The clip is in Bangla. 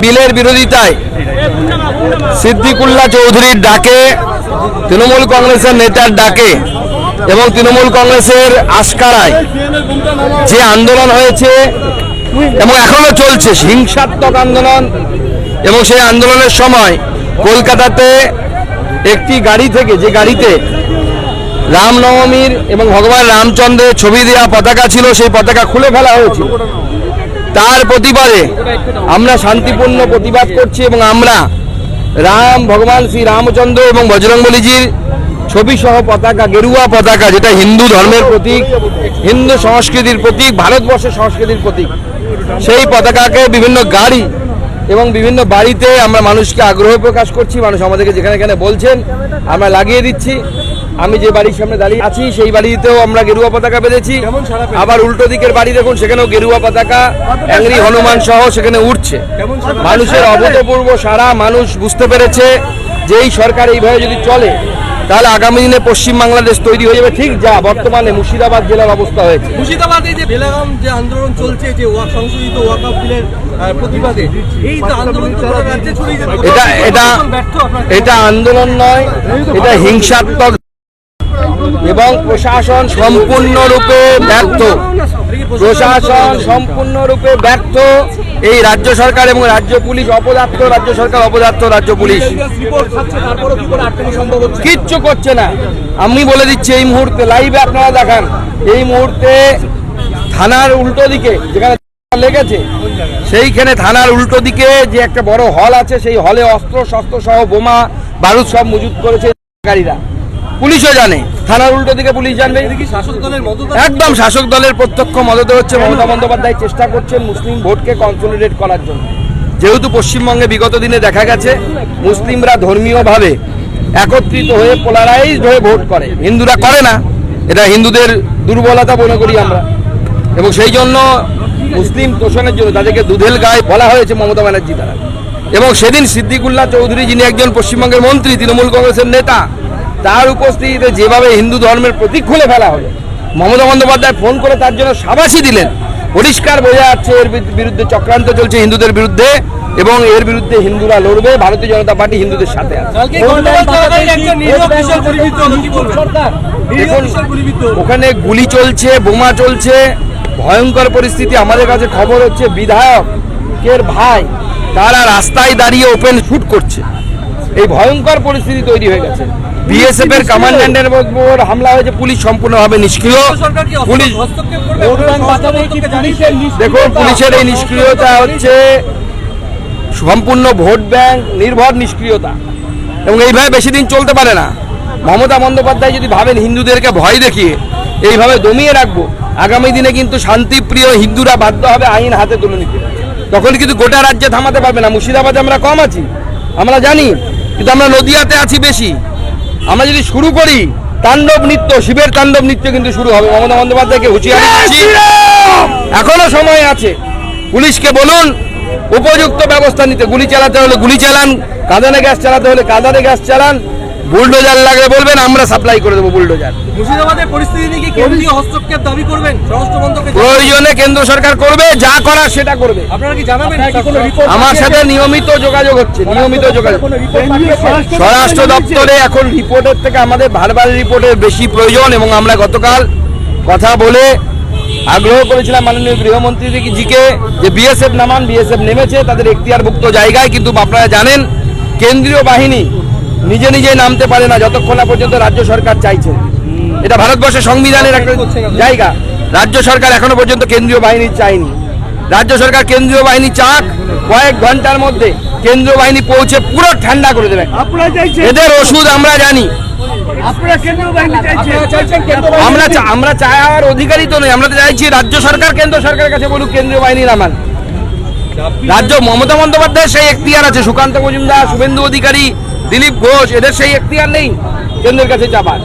বিলের বিরোধিতায় সিদ্দিকুল্লাহ চৌধুরীর ডাকে, তৃণমূল কংগ্রেসের নেতার ডাকে এবং তৃণমূল কংগ্রেসের আশকারায় যে আন্দোলন হয়েছে এবং এখনো চলছে হিংসাত্মক আন্দোলন, এবং সেই আন্দোলনের সময় কলকাতাতে একটি গাড়ি থেকে, যে গাড়িতে রামনবমীর এবং ভগবান রামচন্দ্রের ছবি দেওয়া পতাকা ছিল, সেই পতাকা খুলে ফেলা হয়েছিল। তার প্রতিবাদে আমরা শান্তিপূর্ণ প্রতিবাদ করছি এবং আমরা ভগবান শ্রী রামচন্দ্র এবং বজরংবলীজির ছবি সহ পতাকা, গেরুয়া পতাকা, যেটা হিন্দু ধর্মের প্রতীক, হিন্দু সংস্কৃতির প্রতীক, ভারতবর্ষের সংস্কৃতির প্রতীক, সেই পতাকাকে বিভিন্ন গাড়ি এবং বিভিন্ন বাড়িতে আমরা মানুষকে আগ্রহ প্রকাশ করছি। মানুষ আমাদেরকে যেখানে যেখানে বলছেন আমরা লাগিয়ে দিচ্ছি। আমি যে বাড়ির সামনে দাঁড়িয়ে আছি সেই বাড়িতেও আমরা গেরুয়া পতাকা বেঁধেছি। আবার উল্টো দিকের বাড়ি দেখুন, সেখানেও গেরুয়া পতাকা, অ্যাংরি হনুমান সহ সেখানে উঠছে। মানুষের অভূতপূর্ব সারা, মানুষ বুঝতে পেরেছে যে এই সরকার এইভাবে যদি চলে তাহলে আগামী দিনে পশ্চিম বাংলাদেশ তৈরি হয়ে যাবে, ঠিক যা বর্তমানে মুর্শিদাবাদ জেলার অবস্থা হয়েছে। মুর্শিদাবাদে যে বেলাগাম যে আন্দোলন চলছে, যে সংশোধিত ওয়াকফ বিলের প্রতিবাদে, এই আন্দোলন তো রাজ্যে ছড়িয়ে যাচ্ছে। এটা আন্দোলন নয়, এটা হিংসাত্মক এবং প্রশাসন সম্পূর্ণরূপে ব্যর্থ। প্রশাসন সম্পূর্ণরূপে ব্যর্থ। এই রাজ্য সরকার এবং রাজ্য পুলিশ অপদার্থ, রাজ্য সরকার অপদার্থ, রাজ্য পুলিশ কিচ্ছু করছে না। আমি বলে দিচ্ছি এই মুহূর্তে লাইভে আপনারা দেখান, এই মুহূর্তে থানার উল্টো দিকে যেখানে লেগেছে, সেইখানে থানার উল্টো দিকে যে একটা বড় হল আছে, সেই হলে অস্ত্র শস্ত্র সহ বোমা বারুদ সব মজুত করেছে গাড়িরা। পুলিশও জানে, থানার উল্টো দিকে পুলিশ জানবে। একদম শাসক দলের প্রত্যক্ষ মদতে হচ্ছে। মমতা বন্দ্যোপাধ্যায় চেষ্টা করছেন মুসলিম ভোটকে কনসলিডেট করার জন্য। যেহেতু পশ্চিমবঙ্গে বিগত দিনে দেখা গেছে মুসলিমরা ধর্মীয়ভাবে একত্রিত হয়ে পোলারাইজড হয়ে ভোট করে, হিন্দুরা করে না। এটা হিন্দুদের দুর্বলতা মনে করি আমরা, এবং সেই জন্য মুসলিম তোষণের জন্য তাদেরকে দুধেল গায়ে বলা হয়েছে মমতা ব্যানার্জি দ্বারা। এবং সেদিন সিদ্দিকুল্লাহ চৌধুরী, যিনি একজন পশ্চিমবঙ্গের মন্ত্রী, তৃণমূল কংগ্রেসের নেতা, তার উপস্থিতিতে যেভাবে হিন্দু ধর্মের প্রতীক খুলে ফেলা হলো, মমতা বন্দ্যোপাধ্যায় ফোন করে তার জন্য শাবাশি দিলেন। পরিষ্কার বোঝা যাচ্ছে এর বিরুদ্ধে চক্রান্ত চলছে হিন্দুদের বিরুদ্ধে, এবং এর বিরুদ্ধে হিন্দুরা লড়বে। ভারতীয় জনতা পার্টি হিন্দুদের সাথে আছে। ওখানে গুলি চলছে, বোমা চলছে, ভয়ঙ্কর পরিস্থিতি। আমাদের কাছে খবর হচ্ছে বিধায়কের ভাই তারা রাস্তায় দাঁড়িয়ে ওপেন শুট করছে। এই ভয়ঙ্কর পরিস্থিতি তৈরি হয়ে গেছে। বিএসএফ এর কমান্ড্যান্টের উপর হামলা হয়েছে, পুলিশ সম্পূর্ণভাবে নিষ্ক্রিয়। পুলিশ দেখুন, পুলিশের এই নিষ্ক্রিয়তা হচ্ছে সম্পূর্ণ ভোট ব্যাংক নির্ভর নিষ্ক্রিয়তা, এবং এইভাবে বেশি দিন চলতে পারে না। মমতা বন্দ্যোপাধ্যায় যদি ভাবেন হিন্দুদেরকে ভয় দেখিয়ে এইভাবে দমিয়ে রাখবো, আগামী দিনে কিন্তু শান্তিপ্রিয় হিন্দুরা বাধ্য হবে আইন হাতে তুলে নিতে। তখন কিন্তু গোটা রাজ্যে থামাতে পারবে না। মুর্শিদাবাদে আমরা কম আছি, আমরা জানি, কিন্তু আমরা নদিয়াতে আছি বেশি। আমরা যদি শুরু করি তাণ্ডব নৃত্য, শিবের তাণ্ডব নৃত্য কিন্তু শুরু হবে। মমতা বন্দ্যোপাধ্যায়কে হুঁশিয়ারি দিচ্ছি, এখনো সময় আছে। পুলিশকে বলুন উপযুক্ত ব্যবস্থা নিতে। গুলি চালাতে হলে গুলি চালান, কাঁদানে গ্যাস চালাতে হলে কাঁদানে গ্যাস চালান, বুলডোজার লাগলে বলবেন, আমরা সাপ্লাই করে দেবো বুলডোজার। মুর্শিদাবাদের পরিস্থিতি নিয়ে কেন্দ্রীয় হস্তক্ষেপ দাবি করবেন? প্রয়োজনে কেন্দ্র সরকার করবে, যা করার সেটা করবে। আপনারা কি জানাবেন? আমার সাথে নিয়মিত যোগাযোগ হচ্ছে, নিয়মিত যোগাযোগ। স্বরাষ্ট্র দপ্তরে এখন রিপোর্টের থেকে আমাদের ভারবাল রিপোর্টের বেশি প্রয়োজন, এবং আমরা গতকাল কথা বলে আগ্রহ করেছিলাম মাননীয় গৃহমন্ত্রীজিকে যে বিএসএফ নামান। বিএসএফ নেমেছে তাদের এখতিয়ারভুক্ত জায়গায়, কিন্তু আপনারা জানেন কেন্দ্রীয় বাহিনী নিজে নিজে নামতে পারে না যতক্ষণ না পর্যন্ত রাজ্য সরকার চাইছে। এটা ভারতবর্ষের সংবিধানের একটা জায়গা। রাজ্য সরকার এখনো পর্যন্ত কেন্দ্রীয় বাহিনী চায়নি। রাজ্য সরকার কেন্দ্রীয় বাহিনী চাক, কয়েক ঘন্টার মধ্যে কেন্দ্রীয় বাহিনী পৌঁছে পুরো ঠান্ডা করে দেবে। এদের ওষুধ আমরা জানি। আমরা চাওয়ার অধিকারী তো নই, আমরা তো চাইছি রাজ্য সরকার কেন্দ্র সরকারের কাছে বলুক কেন্দ্রীয় বাহিনী নামান। রাজ্য মমতা বন্দ্যোপাধ্যায়ের সেই এখতিয়ার আছে, সুকান্ত মজুমদার, শুভেন্দু অধিকারী, দিলীপ ঘোষ, এদের সেই এখতিয়ার নেই কেন্দ্রের কাছে চাপার।